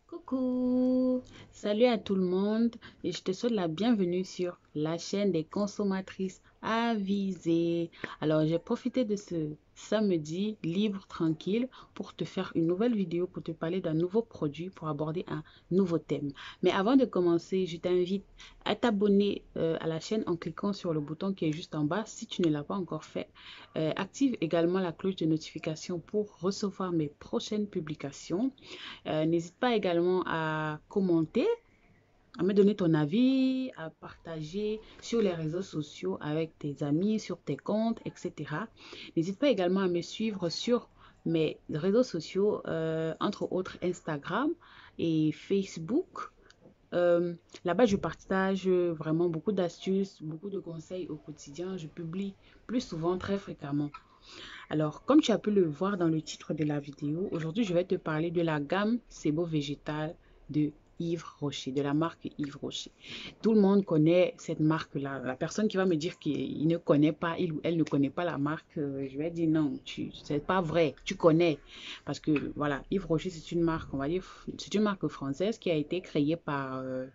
Coucou, salut à tout le monde et je te souhaite la bienvenue sur la chaîne des consommatrices avisées. Alors, j'ai profité de ce samedi libre, tranquille, pour te faire une nouvelle vidéo, pour te parler d'un nouveau produit, pour aborder un nouveau thème. Mais avant de commencer, je t'invite à t'abonner à la chaîne en cliquant sur le bouton qui est juste en bas si tu ne l'as pas encore fait. Active également la cloche de notification pour recevoir mes prochaines publications. N'hésite pas également à commenter, à me donner ton avis, à partager sur les réseaux sociaux avec tes amis, sur tes comptes, etc. N'hésite pas également à me suivre sur mes réseaux sociaux, entre autres Instagram et Facebook. Là-bas, je partage vraiment beaucoup d'astuces, beaucoup de conseils au quotidien. Je publie plus souvent, très fréquemment. Alors, comme tu as pu le voir dans le titre de la vidéo, aujourd'hui, je vais te parler de la gamme Sebo Végétal de Yves Rocher, de la marque Yves Rocher. Tout le monde connaît cette marque-là. La personne qui va me dire qu'il ne connaît pas, il ou elle ne connaît pas la marque, je vais dire non, c'est pas vrai, tu connais. Parce que voilà, Yves Rocher, c'est une marque, on va dire, c'est une marque française qui a été créée par le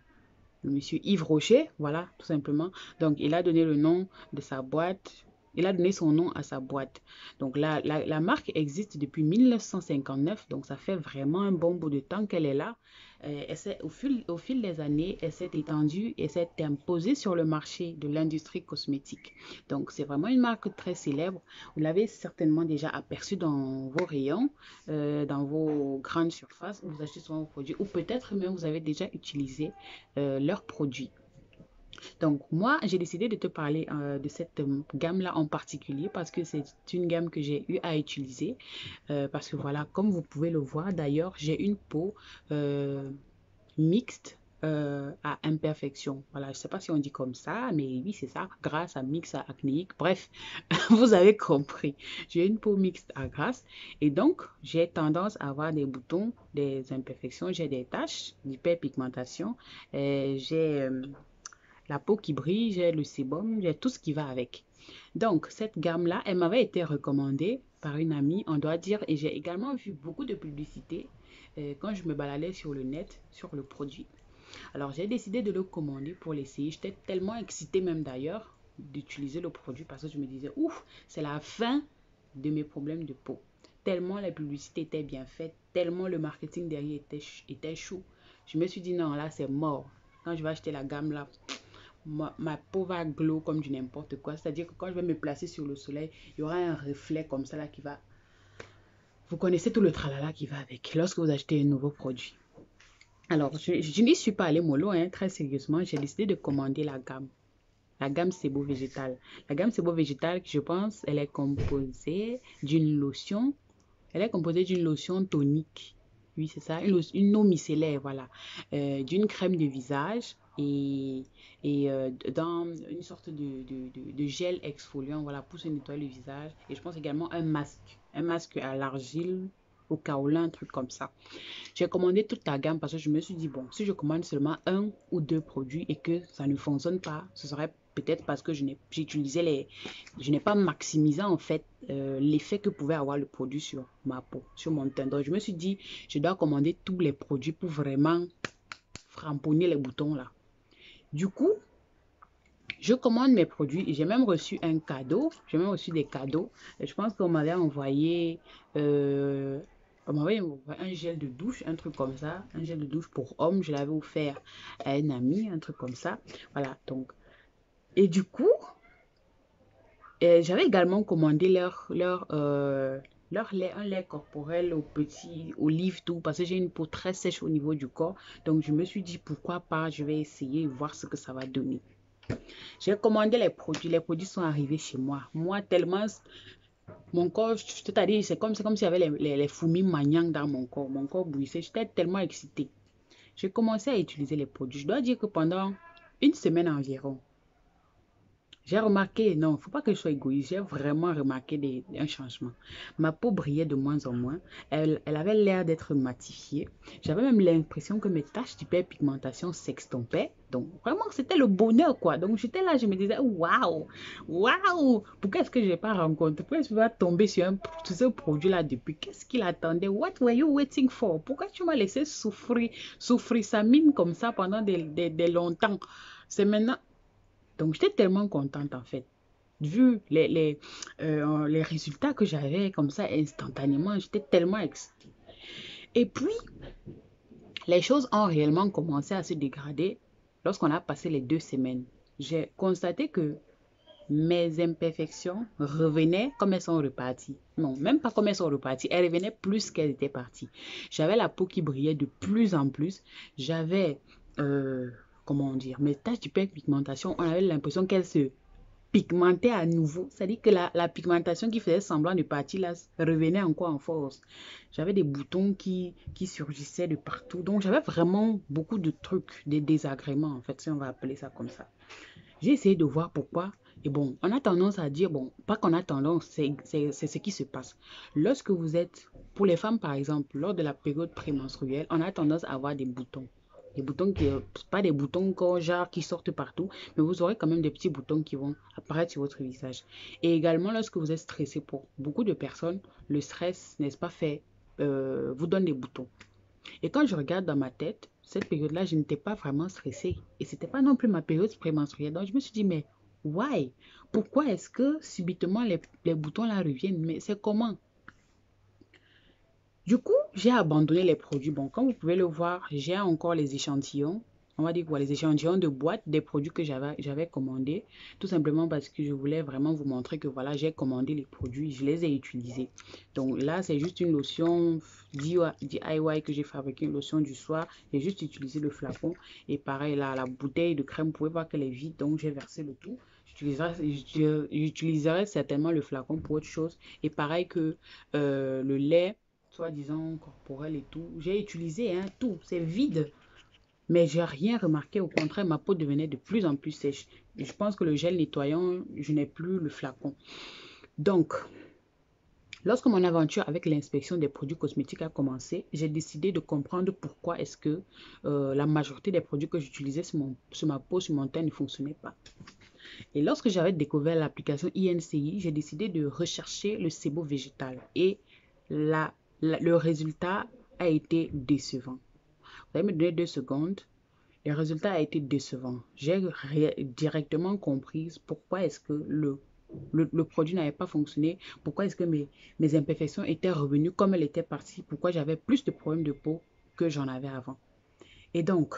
monsieur Yves Rocher, voilà, tout simplement. Donc, il a donné le nom de sa boîte. Il a donné son nom à sa boîte. Donc, la marque existe depuis 1959. Donc, ça fait vraiment un bon bout de temps qu'elle est là. Au fil des années, elle s'est étendue et s'est imposée sur le marché de l'industrie cosmétique. Donc, c'est vraiment une marque très célèbre. Vous l'avez certainement déjà aperçue dans vos rayons, dans vos grandes surfaces où vous achetez souvent vos produits. Ou peut-être même vous avez déjà utilisé leurs produits. Donc moi, j'ai décidé de te parler de cette gamme-là en particulier parce que c'est une gamme que j'ai eu à utiliser. Parce que voilà, comme vous pouvez le voir d'ailleurs, j'ai une peau mixte à imperfection. Voilà, je ne sais pas si on dit comme ça, mais oui, c'est ça, grâce à mix à acnéique. Bref, vous avez compris. J'ai une peau mixte à grasse et donc j'ai tendance à avoir des boutons, des imperfections, j'ai des taches d'hyperpigmentation, j'ai la peau qui brille, j'ai le sébum, j'ai tout ce qui va avec. Donc, cette gamme-là, elle m'avait été recommandée par une amie, on doit dire, et j'ai également vu beaucoup de publicités quand je me baladais sur le net, sur le produit. Alors, j'ai décidé de le commander pour l'essayer. J'étais tellement excitée même d'ailleurs d'utiliser le produit parce que je me disais, ouf, c'est la fin de mes problèmes de peau. Tellement la publicité était bien faite, tellement le marketing derrière était chou. Je me suis dit, non, là, c'est mort. Quand je vais acheter la gamme là, ma peau va glow comme du n'importe quoi. C'est-à-dire que quand je vais me placer sur le soleil, il y aura un reflet comme ça là qui va... Vous connaissez tout le tralala qui va avec lorsque vous achetez un nouveau produit. Alors, je n'y suis pas allée mollo, hein, très sérieusement. J'ai décidé de commander la gamme. La gamme Sebo Végétal. La gamme Sebo Végétal, je pense, elle est composée d'une lotion. Elle est composée d'une lotion tonique. Oui, c'est ça, une eau micellaire, voilà. D'une crème de visage et dans une sorte de gel exfoliant, voilà, pour se nettoyer le visage. Et je pense également un masque à l'argile, au kaolin, un truc comme ça. J'ai commandé toute la gamme parce que je me suis dit, bon, si je commande seulement un ou deux produits et que ça ne fonctionne pas, ce serait peut-être parce que je n'ai pas maximisé en fait l'effet que pouvait avoir le produit sur ma peau, sur mon teint. Donc je me suis dit, je dois commander tous les produits pour vraiment framponner les boutons là. Du coup, je commande mes produits et j'ai même reçu un cadeau. J'ai même reçu des cadeaux. Et je pense qu'on m'avait envoyé, on m'avait envoyé un gel de douche, un truc comme ça. Un gel de douche pour homme. Je l'avais offert à un ami, un truc comme ça. Voilà, donc. Et du coup, j'avais également commandé leur lait, un lait corporel au petit olive tout, parce que j'ai une peau très sèche au niveau du corps. Donc, je me suis dit, pourquoi pas, je vais essayer et voir ce que ça va donner. J'ai commandé les produits sont arrivés chez moi. Moi, tellement, mon corps, c'est-à-dire, c'est comme s'il y avait les fourmis manianques dans mon corps bouillissait. J'étais tellement excitée. J'ai commencé à utiliser les produits. Je dois dire que pendant une semaine environ, J'ai remarqué, non, faut pas que je sois égoïste, j'ai vraiment remarqué un changement. Ma peau brillait de moins en moins, elle avait l'air d'être matifiée. J'avais même l'impression que mes taches d'hyperpigmentation s'extompaient. Donc, vraiment, c'était le bonheur, quoi. Donc, j'étais là, je me disais, waouh, waouh, pourquoi est-ce que je n'ai pas rencontré? Pourquoi est-ce que je vais tomber sur ce produit-là depuis? Qu'est-ce qu'il attendait? What were you waiting for? Pourquoi tu m'as laissé souffrir sa mine comme ça pendant des longtemps? C'est maintenant. Donc, j'étais tellement contente en fait. Vu les résultats que j'avais comme ça instantanément, j'étais tellement excitée. Et puis, les choses ont réellement commencé à se dégrader lorsqu'on a passé les 2 semaines. J'ai constaté que mes imperfections revenaient comme elles sont reparties. Non, même pas comme elles sont reparties, elles revenaient plus qu'elles étaient parties. J'avais la peau qui brillait de plus en plus. J'avais, comment dire, mes taches d'hyperpigmentation, on avait l'impression qu'elles se pigmenter à nouveau. C'est-à-dire que la pigmentation qui faisait semblant de partir là revenait encore en force. J'avais des boutons qui surgissaient de partout. Donc j'avais vraiment beaucoup de trucs, des désagréments en fait, si on va appeler ça comme ça. J'ai essayé de voir pourquoi. Et bon, on a tendance à dire, bon, pas qu'on a tendance, c'est ce qui se passe. Lorsque vous êtes, pour les femmes par exemple, lors de la période prémenstruelle, on a tendance à avoir des boutons. Des boutons qui, pas des boutons genre qui sortent partout, mais vous aurez quand même des petits boutons qui vont apparaître sur votre visage. Et également, lorsque vous êtes stressé, pour beaucoup de personnes, le stress, n'est-ce pas, vous donne des boutons. Et quand je regarde dans ma tête, cette période-là, je n'étais pas vraiment stressée. Et c'était pas non plus ma période prémenstruelle. Donc, je me suis dit, mais why? Pourquoi est-ce que subitement les boutons là reviennent? Mais c'est comment? Du coup, j'ai abandonné les produits. Bon, comme vous pouvez le voir, j'ai encore les échantillons. On va dire quoi, les échantillons de boîte des produits que j'avais commandés. Tout simplement parce que je voulais vraiment vous montrer que voilà, j'ai commandé les produits, je les ai utilisés. Donc là, c'est juste une lotion DIY que j'ai fabriqué, une lotion du soir. J'ai juste utilisé le flacon. Et pareil, là, la bouteille de crème, vous pouvez voir qu'elle est vide. Donc j'ai versé le tout. J'utiliserai certainement le flacon pour autre chose. Et pareil que le lait soi-disant corporel et tout. J'ai utilisé tout, c'est vide. Mais j'ai rien remarqué, au contraire, ma peau devenait de plus en plus sèche. Et je pense que le gel nettoyant, je n'ai plus le flacon. Donc, lorsque mon aventure avec l'inspection des produits cosmétiques a commencé, j'ai décidé de comprendre pourquoi est-ce que la majorité des produits que j'utilisais sur ma peau, sur mon teint, ne fonctionnaient pas. Et lorsque j'avais découvert l'application INCI, j'ai décidé de rechercher le sebo végétal. Et le résultat a été décevant. Vous allez me donner 2 secondes. Le résultat a été décevant. J'ai directement compris pourquoi est-ce que le produit n'avait pas fonctionné, pourquoi est-ce que mes imperfections étaient revenues comme elles étaient parties, pourquoi j'avais plus de problèmes de peau que j'en avais avant. Et donc,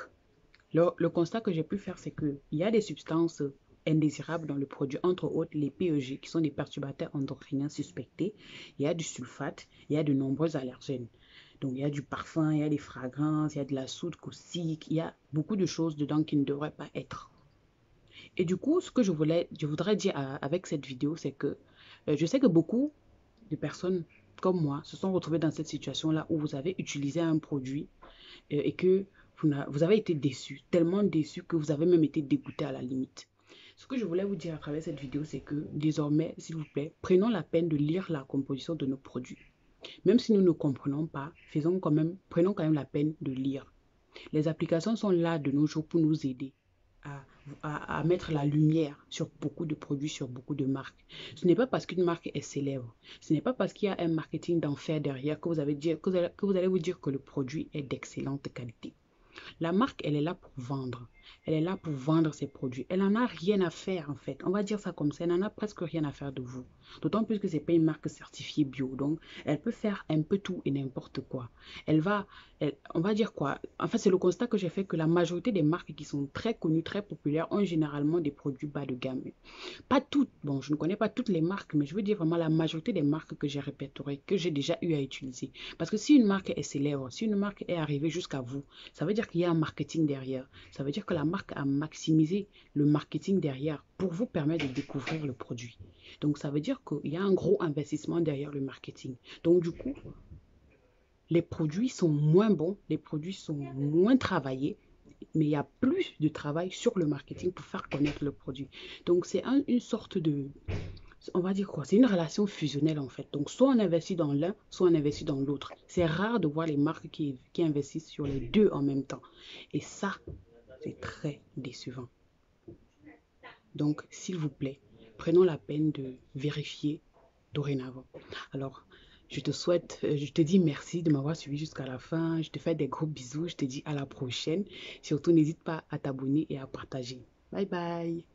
le constat que j'ai pu faire, c'est qu'il y a des substances indésirables dans le produit, entre autres les PEG, qui sont des perturbateurs endocriniens suspectés. Il y a du sulfate, il y a de nombreux allergènes. Donc, il y a du parfum, il y a des fragrances, il y a de la soude caustique, il y a beaucoup de choses dedans qui ne devraient pas être. Et du coup, ce que je voudrais dire avec cette vidéo, c'est que je sais que beaucoup de personnes comme moi se sont retrouvées dans cette situation-là où vous avez utilisé un produit et que vous avez été déçu, tellement déçu que vous avez même été dégoûté à la limite. Ce que je voulais vous dire à travers cette vidéo, c'est que désormais, s'il vous plaît, prenons la peine de lire la composition de nos produits. Même si nous ne comprenons pas, prenons quand même la peine de lire. Les applications sont là de nos jours pour nous aider à, à mettre la lumière sur beaucoup de produits, sur beaucoup de marques. Ce n'est pas parce qu'une marque est célèbre, ce n'est pas parce qu'il y a un marketing d'enfer derrière que vous allez vous dire que le produit est d'excellente qualité. La marque, elle est là pour vendre. Elle est là pour vendre ses produits. Elle n'en a rien à faire, en fait. On va dire ça comme ça. Elle n'en a presque rien à faire de vous. D'autant plus que ce n'est pas une marque certifiée bio. Donc, elle peut faire un peu tout et n'importe quoi. On va dire quoi? En fait, c'est le constat que j'ai fait que la majorité des marques qui sont très connues, très populaires, ont généralement des produits bas de gamme. Pas toutes. Bon, je ne connais pas toutes les marques, mais je veux dire vraiment la majorité des marques que j'ai répertoriées, que j'ai déjà eu à utiliser. Parce que si une marque est célèbre, si une marque est arrivée jusqu'à vous, ça veut dire qu'il y a un marketing derrière. Ça veut dire que la marque a maximisé le marketing derrière pour vous permettre de découvrir le produit. Donc, ça veut dire qu'il y a un gros investissement derrière le marketing. Donc, du coup, les produits sont moins bons, les produits sont moins travaillés mais il y a plus de travail sur le marketing pour faire connaître le produit. Donc, c'est une sorte de, on va dire quoi? C'est une relation fusionnelle en fait. Donc, soit on investit dans l'un, soit on investit dans l'autre. C'est rare de voir les marques qui investissent sur les deux en même temps. Et ça, c'est très décevant. Donc, s'il vous plaît, prenons la peine de vérifier dorénavant. Alors, je te dis merci de m'avoir suivi jusqu'à la fin. Je te fais des gros bisous. Je te dis à la prochaine. Surtout, n'hésite pas à t'abonner et à partager. Bye bye.